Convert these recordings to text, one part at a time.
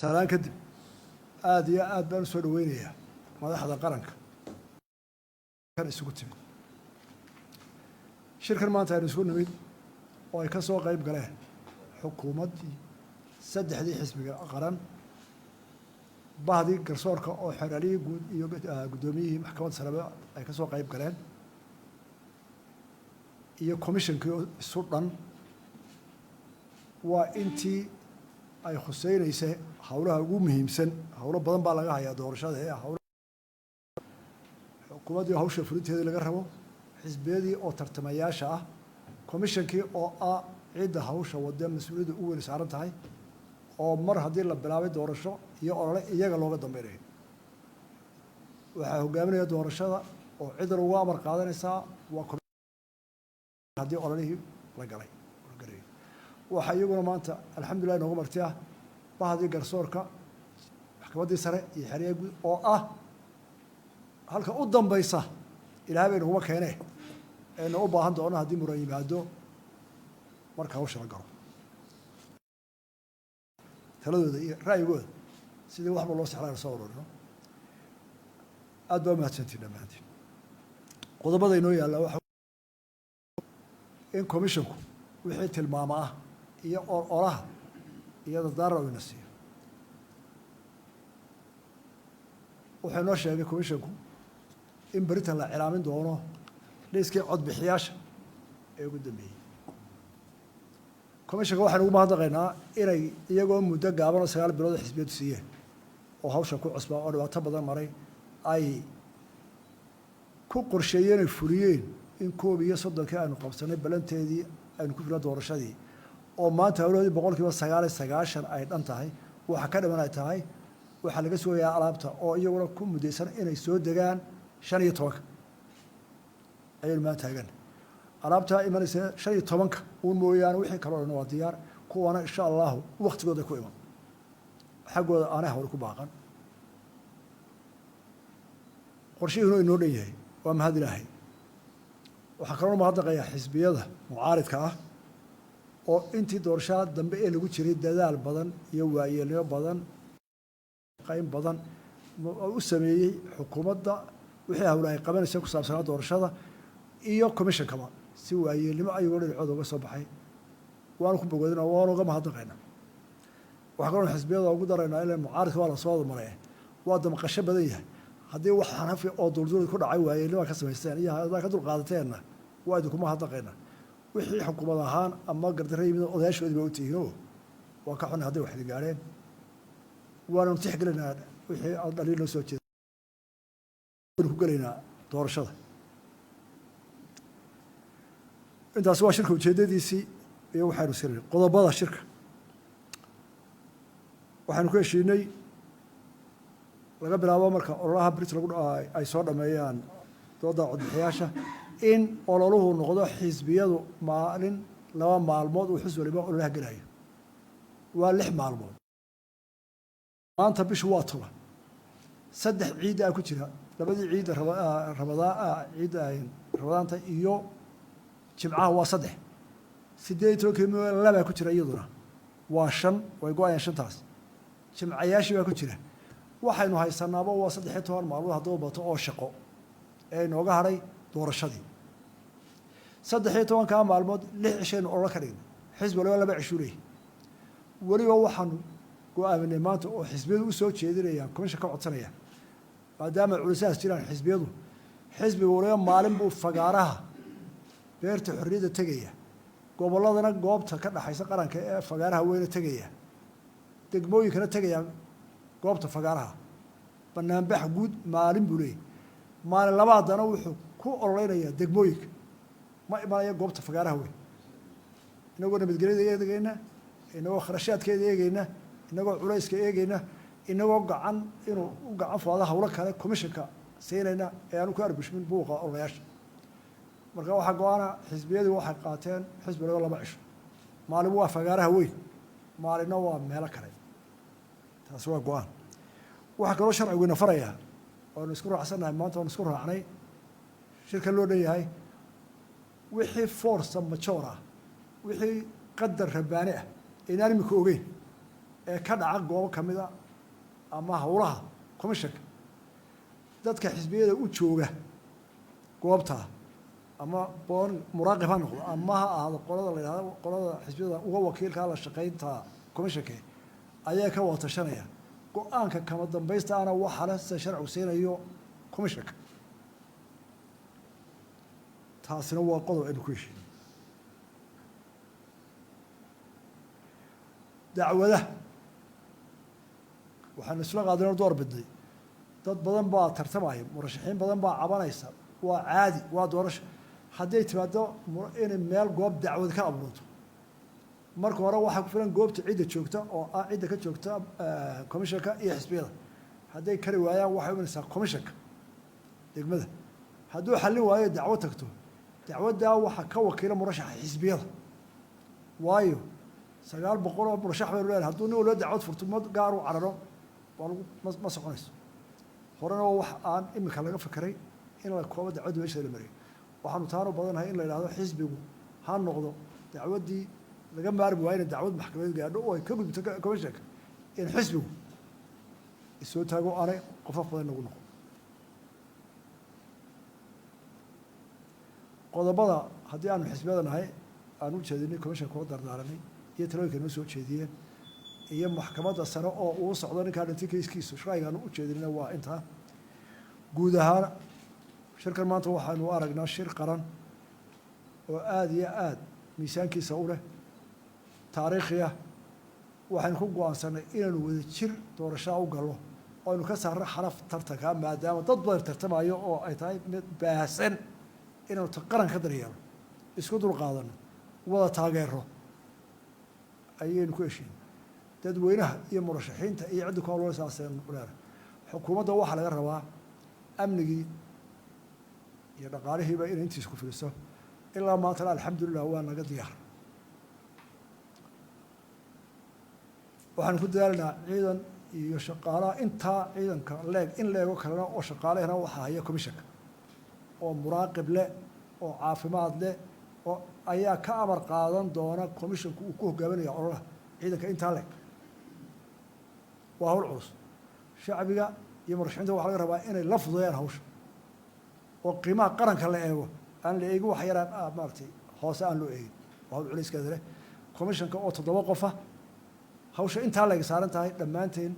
salaan kadib aad iyo aad baan u soo dhaweynayaa madaxda qaranka kan isugu timid shirkan maanta aynu isugu nimid oo ay ka soo qayb galeen xukuumaddii saddexdii xisbiga qaran bahdii garsoorka oo xeraalihii guud iyo guddoomiyihii maxkamadda sare ay ka soo qayb galeen iyo commissionkii oo isu dhan waa intii ay khuseynaysay howlaha ugu muhiimsan howlo badan baa laga hayaa doorashada ee xukuumaddii hawsha fulinteedii laga rabo xisbiyadii oo tartamayaasha ah commissionkii oo ah cidda hawsha wadee mas-uuliyadda u weli saaran tahay oo mar haddii la bilaabay doorasho iyo olole iyaga looga dambeynayo waxaa hogaaminaya doorashada oo cidda lagu amar qaadanaysaa waa haddii ololihii la galay waxaa iyaguna maanta alxamdulilah inoogu marti ah bahdii garsoorka maxkamaddii sare iyo xeryaha guud oo ah halka u dambaysa ilaahay bay naguma keenee ayna u baahan doono haddii muran yimaado marka hawsha la galo taladooda iyo ra'yigooda sidii waxba loo sexlaan soo ururino aad baa umahadsantiin dhammaantiin qodobada inoo yaalla waxa in commissionku wixii tilmaamo ah iyo olaha iyo dardaaran oo ina siiyo wuxuu inoo sheegay commissionku in beritan la cilaamin doono liiskii codbixiyaasha ee ugu dambeeyey commissionka waxaynu ugu mahadnaqaynaa inay iyagoo muddo gaaban oo 9 bilood oo xisbiyadu siiyeen oo hawsha ku cusbaa oo dhibaato badan maray ay ku qorsheeyeen ay fuliyeen in 31 aynu qabsanay balanteedii aynu ku filan doorashadii oo maanta hawlahoodii 9% ay dhan tahay waxa ka dhiman ay tahay waxaa laga sugayaa alaabta oo iyaguna ku mudaysan inay soo degaan 15 ayaynu maanta taagan alaabta imanaysa 15 uun mooyaane wixii kaloo dhan waa diyaar kuwana insha allahu waqtigooda ku iman xaggooda aanay hawle ku baaqan qorshihiinu inoo dhan yahay waa mahad ilaahay waxaa kaloo mahadnaqayaa xisbiyada mucaaridka ah oo intii doorashada dambe ee lagu jiray dadaal badan iyo waayeelnimo badan qayn badan u sameeyey xukuumadda wixii hawle ay qabanaysa ku saabsanaa doorashada iyo commissionkaba si waayeelnimo ayagoo dhinacooda uga soo baxay waanu ku bogoodina waanu uga mahadnaqaynaa waxaa kaloo xisbiyada ugu daraynaa ilaa mucaaridka waa la soo wada maray waa damqasho badan yahay haddii wax xanafi oo dulduulid ku dhacay waayeelnimo ka samaysteen iyo hadaa ka dulqaadateenna waa idinkuma hadnaqaynaa wixii xukuumad ahaan ama gardarre yimid odayaashoodii ba u tihiinoo waa ka xunay hadday wax idin gaadheen waananu tixgelinaa wixii aad dhaliil noo soo jeeda waanu ku gelaynaa doorashada intaasi waa shirka ujeeddadiisii iyo waxaynu sirinay qodobada shirka waxaynu ku heshiinay laga bilaabo marka ololaha brit ay soo dhameeyaan dooda codbixiyaasha in ololuhu noqdo xisbiyadu maalin 2 maalmood uu xisbi waliba ololaha gelayo waa 6 maalmood maanta bishu waa 10 saddex ciid ku jira labadii ciid rabadaanta iyo jimcaha waa 3 18 laba ku jira iyaduna waa 5 way go'ayaan 5taas jimcayaashii baa ku jira waxaynu haysanaaba waa 13 maalmood haddoo bato oo shaqo ee inooga haray doorashadii 13 maalmood 6 cisho oo la ka dhigay xisbi waliba 2 cisho leeyahay waliba waxaanu go'aaminay maanta oo xisbiyadu u soo jeedinayaan commission ka codsanaya maadaama culisaas jiraan xisbiyadu xisbi waliba maalin buu fagaaraha beerta xorriyadda tegaya gobolladana goobta ka dhaxaysa qaranka ee fagaaraha weyna tegaya degmooyinkana tegayaan goobta fagaaraha banaanbax guud maalin buu leeyahay maalin labaadana wuxuu ku ololeynayaa degmooyinka ma imanaya goobta fagaaraha weyn inagoo nabadgelyada eegayna inagoo kharashaadkeeda eegayna inagoo culayska eegayna inagoo gacan inuu u gacan faado hawlo kale commissionka siinayna ee aanu ku argushmin buuqa ololayaasha marka waxaa go-aana xisbiyadii waxay qaateen xisbi waliba 2 cisho maalin waa fagaaraha weyn maalinna waa meelo kale taasi waa go-aan waxaa kaloo sharciguna farayaa oonu isku raacsannahay maanta oonu isku raacnay shirka loo dhan yahay wixii force majoor ah wixii qadar rabbaani ah inaan imika ogeyn ka dhaca goobo ka mida ama howlaha commissionka dadka xisbiyada u jooga goobtaa ama boon muraaqib ha noqdo ama ha ahaado qolada la yidhahdo qolada xisbiyada uga wakiilkaa la shaqaynta commissionka ayaa ka wada tashanaya go-aanka kama dambaystaana waxaa la sida sharcigu siinayo commissionka taasina waa qodob aynu ku heshiinay dacwadaha waxaanu isla qaadinoo door bidnay dad badan baa tartamaya murashaxiin badan baa cabanaysa waa caadi waa doorasho hadday timaado inay meel goob dacwad ka abuurto marka hore waxaa ku filan goobta cidda joogta oo ah cidda ka joogta commissionka iyo xisbiyada hadday kari waayaan waxay imanaysaa commissionka degmada hadduu xallin waayo dacwo tagto dacwaddaa waxaa ka wakiila murashaxa xisbiyada waayo 900 oo murashax baynu leeyahay hadduu nin walba dacwad furto ma gaar u cararo waa lagu ma soconayso horena waa wax aan imika laga fikiray in la koobo dacwadda meesha la mariyo waxaanu taanu badanahay in la yidhahdo xisbigu ha noqdo dacwaddii laga maarmi waayo inay dacwad maxkamadeed gaadho oo ay ka gudubto commissionka in xisbigu isoo taago aanay qofaf badan nagu noqon qodobada haddii aanu xisbiyada nahay aan u jeedinay commissionka kula dardaaranay iyo talooyinka noo soo jeediyeen iyo maxkamadda sare oo uu socdo ninkaa dhintay kayskiisu sharcigaanu u jeedinayna waa intaa guud ahaan shirkan maanta waxaanu aragnaa shir qaran oo aada iyo aada miisaankiisa u leh taariikhi ah waxaynu ku go-aansanay inaanu wada jir doorashaa u gallo oo aynu ka saarno xaraf tartanka maadaama dad badan tartamayo oo ay tahay mid baahsan inaanu qaran ka daryeelo isku dul qaadano wada taageero ayaynu ku heshiin dadweynaha iyo murashaxiinta iyo cidda ku hawleysaasaynu leedahay xukuumadda waxaa laga rabaa amnigii iyo dhaqaalihiiba inay intiisa ku filiso ilaa maantana alxamdulilah waa naga diyaar waxaanu ku dadaalinaa ciidan iyo shaqaalaha intaa ciidanka leeg in leego kalena oo shaqaalehna waxaa haya commissionka oo muraaqib leh oo caafimaad leh oo ayaa ka amar qaadan doona commissionku uu ku hogaaminaya ololaha ciidanka intaa leeg waa hawl culus shacbiga iyo murashaxiinta waxaa laga rabaa inay la fudeeyaan hawsha oo qiimaha qaranka la eego aan la eegin wax yaraan maaratay hoose aan loo eegin waa hawl culeyskeeda leh commissionka oo 7 qofa hawsha intaa leeg saaran tahay dhammaanteen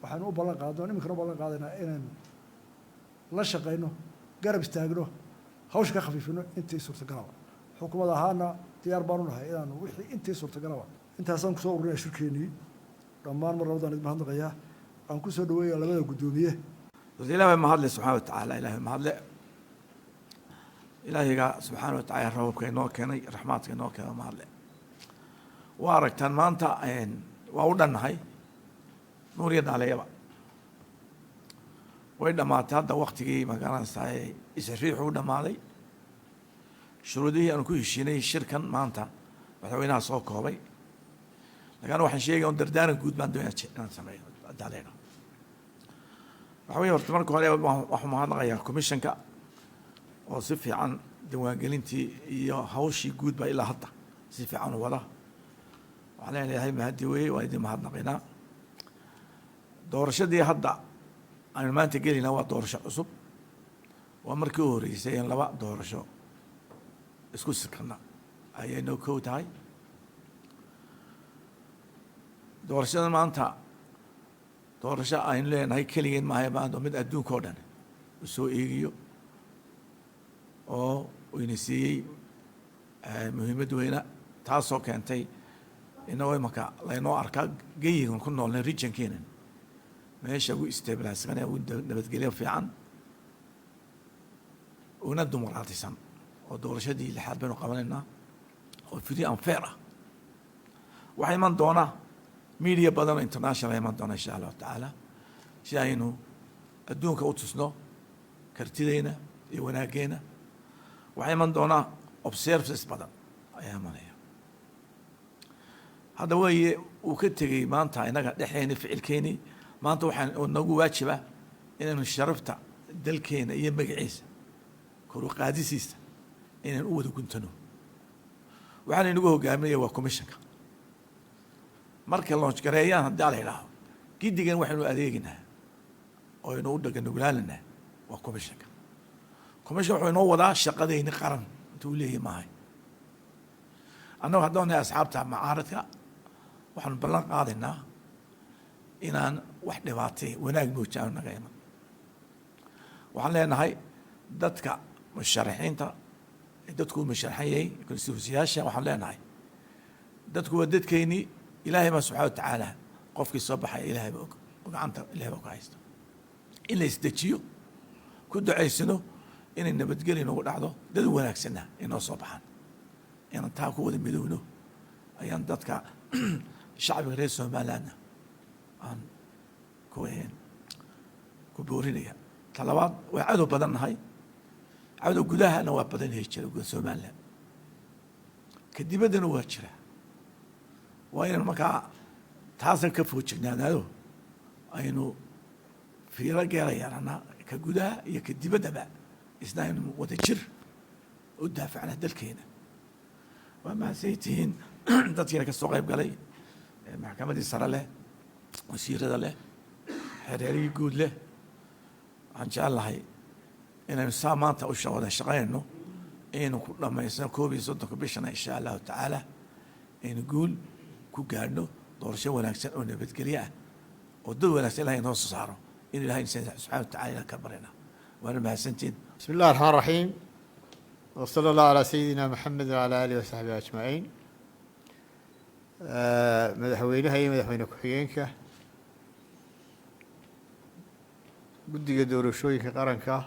waxaanu u ballan qaadnaa iminkana u ballan qaadaynaa inaynu la shaqayno garab istaagno hawsha ka khafiifino intii suurtagalaba xukuumad ahaana diyaar baanu nahay inaanu wixii intii suurtagalaba intaasaan kusoo ururinaya shirkeennii dhammaan mar labadaan idin mahadnaqayaa aan ku soo dhaweeya labada guddoomiye ilaahay mahadle subxaana watacaala ilaahay mahadle ilaahayga subxaana watacaala rababka inoo keenay raxmaadka inoo keena mahadle waa aragtaan maanta waa u dhannahay nuur iyo dhaaleyaba way dhammaatay hadda waktigii magaranaysaa isriixu u dhammaaday shuruudihii aanu ku heshiinay shirkan maanta madaxweynaha soo koobay laakiin waxaan sheegay on dardaaran guud baan doonaya inaan sameeyo dhaleena waxa weeye horta marka hore waxaan mahadnaqayaa commissionka oo si fiican diiwaangelintii iyo hawshii guud baa ilaa hadda si fiican u wada waxaan leenahay mahadi weeye waa idin mahadnaqaynaa doorashadii hadda aynu maanta gelinaa waa doorasho cusub waa markii u horeysay in 2 doorasho isku sikana ayay noo kow tahay doorashada maanta doorasho aynu leenahay keligeen maahay maanta mid adduunka oo dhan u soo eegiyo oo ina siiyey muhiimad weyna taasoo keentay inagoo imaka laynoo arkaa geyigan ku noolnay regionkeena meesha ugu istabilisan ugu nabadgelyo fiican una dimuqraadisan oo doorashadii 6 baynu qabanaynaa oo free and fair ah waxay iman doonaa media badan oo international iman doona insha Allah taala si aynu adduunka u tusno kartideyna iyo wanaageena waxay iman doonaa observers badan ayaa imanaya hadda weeye uu ka tegey maanta inaga dhexdeena ficilkeeni maanta waxaan nagu waajiba inaynu sharafta dalkeena iyo magaciisa kor u qaadisiisa inaan u wada guntano waxaan inagu hogaaminaya waa commissionka marka launch gareeyaan haddii la yidhaaho giddigan waxaynu adeeginaa oo aynu u dhaganuglaananaa waa commissionka wuxuu inoo wadaa shaqadayni qaran intuu leeyahay maahay annagu haddaan nahay asxaabta macaaradka waxaanu ballan qaadaynaa inaan wax dhibaatay wanaag moojaano naga iman waxaan leenahay dadka musharaxiinta dadku musharaxan yahay konstituensiyaasha waxaan leenahay dadku waa dadkeennii ilaahay baa subxaana watacaala qofkii soo baxaya ilaahay baa gacanta ilaahay baa ku haysta in la isdejiyo ku ducaysano inay nabadgeli nagu dhacdo dad wanaagsanna inoo soo baxaan inaan taa ku wada midoowno ayaan dadka shacbiga reer somalilandna aan ku boorinaya ta labaad waa cadow badan nahay cadow gudahana waa badan yahay jira guda somaliland ka dibaddana waa jira waa inaan markaa taasan ka foojignaanaado aynu fiiro geela yeelanaa ka gudaha iyo ka dibaddaba isna aynu wada jir u daafacnaa dalkeena waa mahadsan tihiin dadkiina ka soo qayb galay maxkamaddii sare leh wasiirada leh xereerihii guud leh waxaan jecelahay inaynu saa maanta u wada shaqaynayno inaynu ku dhammaysano 31 bishana insha allahu tacaala aynu guul ku gaadhno doorasho wanaagsan oo nabadgelyo ah oo dad wanaagsan ilahay inoo soo saaro in ilahay subxaana watacaala ka barina waana mahadsantiin بسم الله الرحمن الرحيم وصلى الله على سيدنا محمد وعلى آله وصحبه أجمعين madaxweynaha iyo madaxweyne ku-xigeenka guddiga doorashooyinka qaranka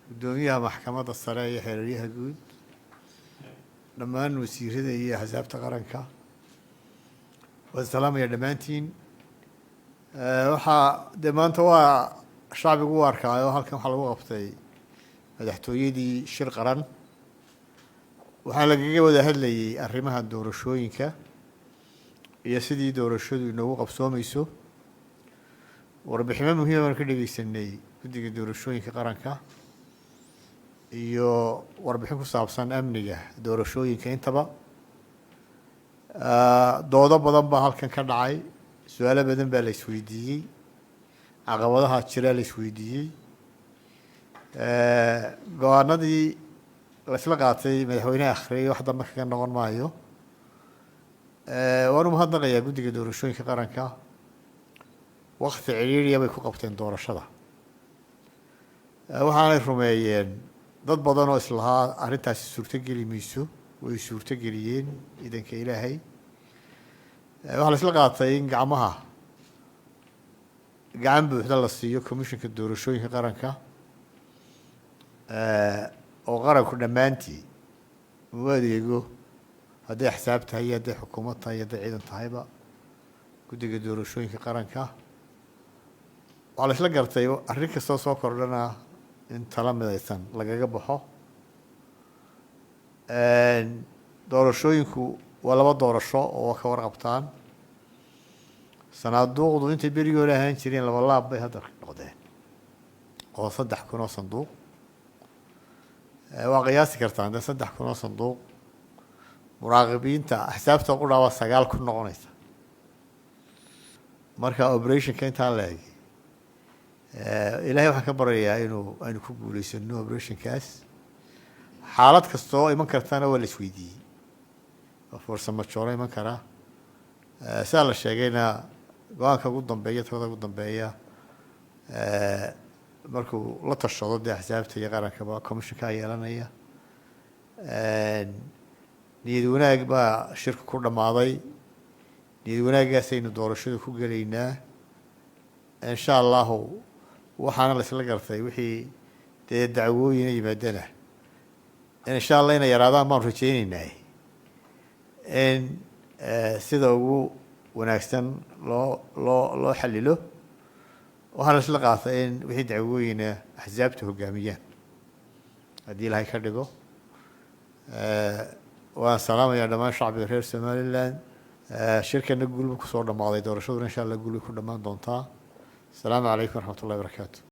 guddoomiyaha maxkamadda sare iyo xeeraryaha guud dhammaan wasiirada iyo axsaabta qaranka waan salaamaya dhammaantiin waxaa dee maanta waa shacbigu u arkaayo halkan waxaa lagu qabtay madaxtooyadii shir qaran waxaa lagaga wada hadlayay arrimaha doorashooyinka iyo sidii doorashadu inoogu qabsoomayso warbixino muhiima baan ka dhegeysanay guddiga doorashooyinka qaranka iyo warbixin ku saabsan amniga doorashooyinka intaba doodo badan baa halkan ka dhacay su-aalo badan baa la isweydiiyey caqabadaha jira la isweydiiyey go-aanadii laisla qaatay madaxweyneha akhriyay wax dambe kaga noqon maayo waan u mahadnaqayaa guddiga doorashooyinka qaranka wakti ciriiriya bay ku qabteen doorashada waxaanay rumeeyeen dad badan oo islahaa arrintaasi suurtogeli mayso way suurtogeliyeen ciidanka ilaahay waxaa la isla qaatay in gacan buuxda la siiyo commissionka doorashooyinka qaranka oo qaranku dhammaantii uu adeego hadday axsaab tahay iyo hadday xukuumad tahay iyo hadday ciidan tahayba guddiga doorashooyinka qaranka waxaa la isla gartay arrin kastoo soo kordhana in tala midaysan lagaga baxo doorashooyinku waa laba doorasho oo ka warqabtaan sanaaduuqdu intay berigii hore ahaan jireen laba laab bay hadda noqdeen oo 3,000 oo sanduuq waa qiyaasi kartaan dee 3,000 oo sanduuq muraaqibiinta axsaabta ku dhawa 9,000 noqonaysa marka operationka intaa la eg ilaahay waxaan ka baryayaa aynu ku guuleysano operationkaas xaalad kastoo iman kartana waa la isweydiiyey waa farsamo jooro iman karaa sidaa la sheegayna go-aanka ugu dambeeya talada ugu dambeeya markuu la tashado dee axsaabta iyo qarankaba commissionkaa yeelanaya niyad wanaag baa shirka ku dhammaaday niyad wanaaggaasaynu doorashada ku gelaynaa insha allahu waxaana la isla gartay wixii dee dacwooyina yimaadana insha allah inay yaraadaan baanu rajaynaynaa in sida ugu wanaagsan loo xalilo waxaana isla qaatay in wixii dacwooyina axsaabta hoggaamiyaan haddii ilaahay ka dhigo waan salaamayaa dhammaan shacbiga reer somaliland shirkana guulba kusoo dhammaaday doorashaduna insha allah guulbay ku dhammaan doontaa asalaamu calaykum waraxmat ullahi barakaatu